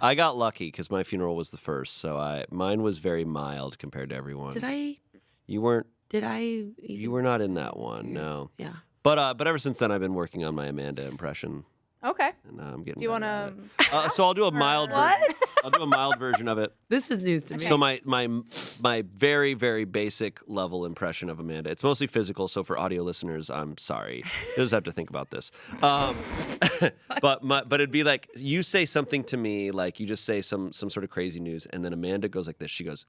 I got lucky because my funeral was the first, so mine was very mild compared to everyone. You weren't. You were not in that one, no. Yeah. But ever since then, I've been working on my Amanda impression. Okay. And I'm getting. Do you want to? So I'll do a mild. I'll do a mild version of it. This is news to me. So my very, very basic level impression of Amanda. It's mostly physical, so for audio listeners, I'm sorry. You just have to think about this. But it'd be like you say something to me, like you just say some sort of crazy news, and then Amanda goes like this. She goes,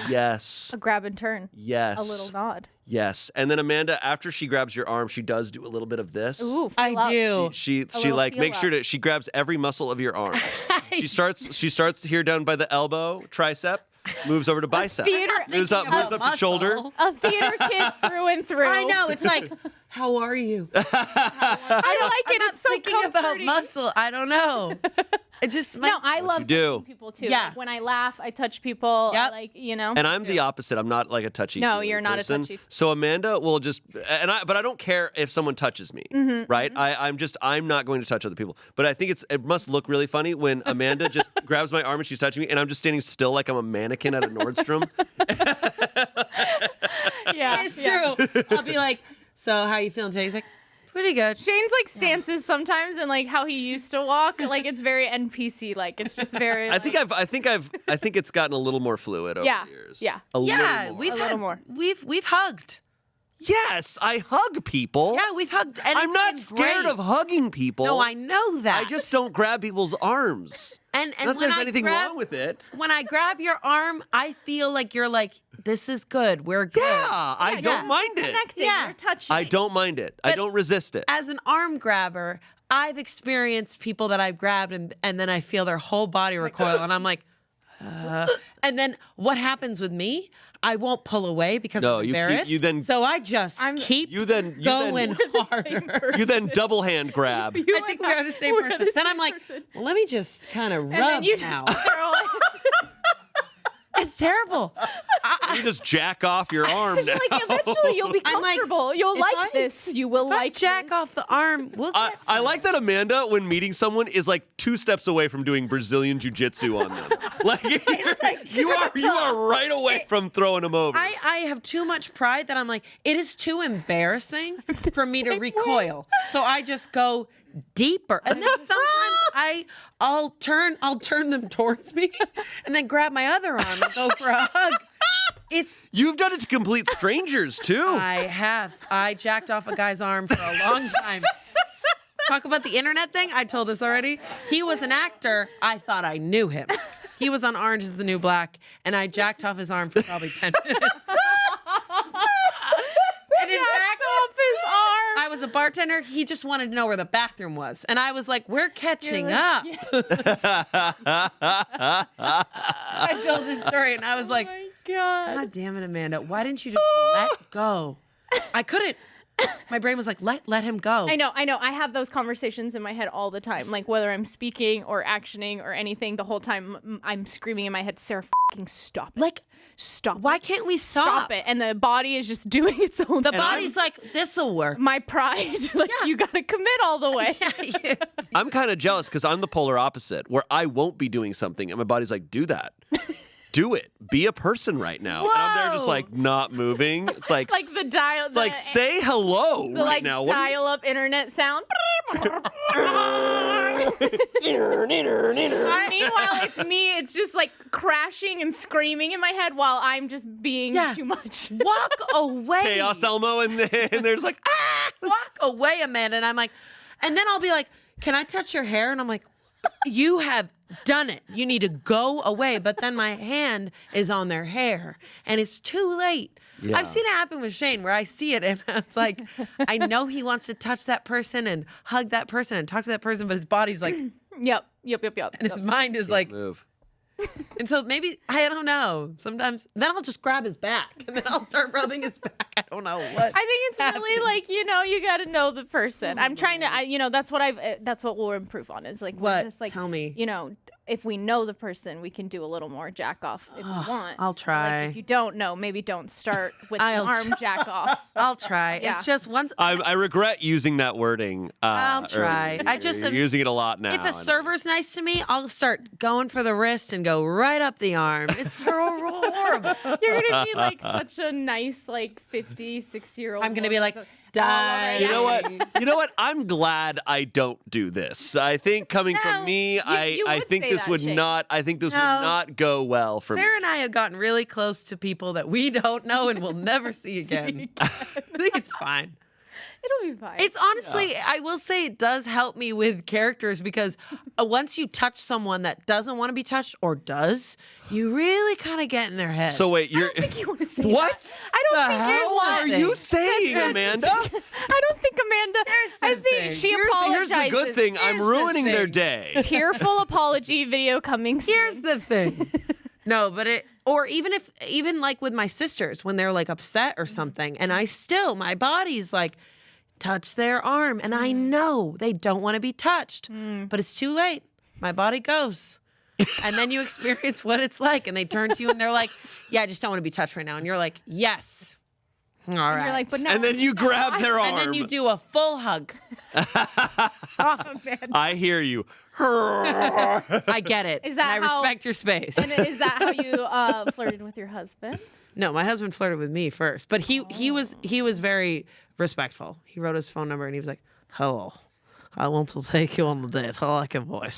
yes. A grab and turn. Yes. A little nod. Yes. And then Amanda, after she grabs your arm, she does do a little bit of this. Ooh, I do. She like makes sure to she grabs every muscle of your arm. She starts here down by the elbow, tricep, moves over to bicep. Moves up to shoulder. A theater kid through and through. I know. It's like, how are you? I like it. It's so thinking about comforting. muscle. I don't know. It just I love touching people too. Yeah. Like, when I laugh, I touch people. Yep. Like And I'm the opposite. I'm not like a touchy. No, you're not person. a touchy. So Amanda will just but I don't care if someone touches me, right? I'm not going to touch other people. But I think it must look really funny when Amanda just grabs my arm and she's touching me, and I'm just standing still like I'm a mannequin at a Nordstrom. Yeah, It's true. I'll be like, so how you feeling today? He's like, pretty good. Shane's like stances sometimes, and like how he used to walk, like it's very NPC. Like it's just very. I think it's gotten a little more fluid over the years. Yeah. A little more. We've hugged. Yes, I hug people. Yeah, we've hugged. And I'm it's not been scared great. of hugging people. No, I know that. I just don't grab people's arms. And Not that when there's I anything grab, wrong with it. When I grab your arm, I feel like you're like, this is good. We're good. Yeah, I don't mind it. Connecting. Yeah. You're touching. I don't mind it. I don't resist it. As an arm grabber, I've experienced people that I've grabbed and then I feel their whole body recoil and I'm like, and then what happens with me? I won't pull away because I'm embarrassed. So I just keep going harder. You then double hand grab. I think we are the same person. Then I'm like, well, let me just kind of rub And then you now. just throw it. It's terrible. You just jack off your arm now. Like eventually you'll be I'm like, comfortable. You'll if like I- this. You will If I like jack this. off the arm, we'll get I like that Amanda, when meeting someone, is like 2 steps away from doing Brazilian jiu-jitsu on them. Like, you are right away from throwing them over. I have too much pride that I'm like, it is too embarrassing for me to recoil. So I just go deeper. And then sometimes I'll turn them towards me and then grab my other arm and go for a hug. You've done it to complete strangers too. I have. I jacked off a guy's arm for a long time. Talk about the internet thing. I told this already. He was an actor. I thought I knew him. He was on Orange is the New Black, and I jacked off his arm for probably 10 minutes. And in fact, off his arm. I was a bartender. He just wanted to know where the bathroom was. And I was like, we're catching up. I told this story, and I was like, God damn it, Amanda. Why didn't you just let go? I couldn't. My brain was like, let him go. I know. I have those conversations in my head all the time. Like whether I'm speaking or actioning or anything, the whole time I'm screaming in my head, Sarah, fucking stop it. Like, stop. Why can't we Stop it. And the body is just doing its own The thing. body's like, this'll work. My pride. Like, you got to commit all the way. I'm kind of jealous because I'm the polar opposite, where I won't be doing something and my body's like, do that. Do it. Be a person right now. Whoa. And I'm there just like not moving. It's like the dial. It's like say hello the right now. What are you- dial-up internet sound. Meanwhile, it's me. It's just like crashing and screaming in my head while I'm just being too much. Walk away. Chaos Elmo, and there's like, ah! Walk away, Amanda. And I'm like, and then I'll be like, can I touch your hair? And I'm like, you have done it. You need to go away. But then my hand is on their hair and it's too late. Yeah. I've seen it happen with Shane where I see it and it's like, I know he wants to touch that person and hug that person and talk to that person, but his body's like, Yep. and his mind is like, move. and so maybe, I don't know. Sometimes, then I'll just grab his back and then I'll start rubbing his back. I don't know what. I think it's really like, you got to know the person. I'm trying to, that's what we'll improve on. It's like, What? just like, Tell me. if we know the person, we can do a little more jack off if we want. I'll try. Like, if you don't know, maybe don't start with the arm jack off. I'll try. Yeah. It's just once. I regret using that wording. I'll try. earlier. I just You're using it a lot now. If a server's nice to me, I'll start going for the wrist and go right up the arm. It's horrible. You're gonna be like such a nice, like 50, 60-year-old. I'm gonna be like, all over die. You know what? You know what? I'm glad I don't do this. I think coming from me, you I would think say this that, would Shane. not. I think this would No. not go well for me. Sarah and I have gotten really close to people that we don't know and will never see again. I think it's fine. It'll be fine. It's honestly, I will say it does help me with characters because once you touch someone that doesn't want to be touched or does, you really kind of get in their head. So wait, I you're don't think you want to say what? that. I don't the think hell you're are you saying, Amanda? I don't think Amanda. I think thing. she Here's apologizes. the good thing. I'm Here's the ruining their thing. day. Tearful apology video coming soon. Here's the thing. No, but or even like with my sisters when they're like upset or something, and my body's like, touch their arm, and I know they don't want to be touched, but it's too late. My body goes. And then you experience what it's like, and they turn to you and they're like, yeah, I just don't want to be touched right now. And you're like, yes. All right. And you're like, but no. And then you grab their arm. And then you do a full hug. I hear you. I get it. Is that and I how- respect your space. And is that how you flirted with your husband? No, my husband flirted with me first, but he was very respectful. He wrote his phone number and he was like, "Hello, I want to take you on the date. I like your voice."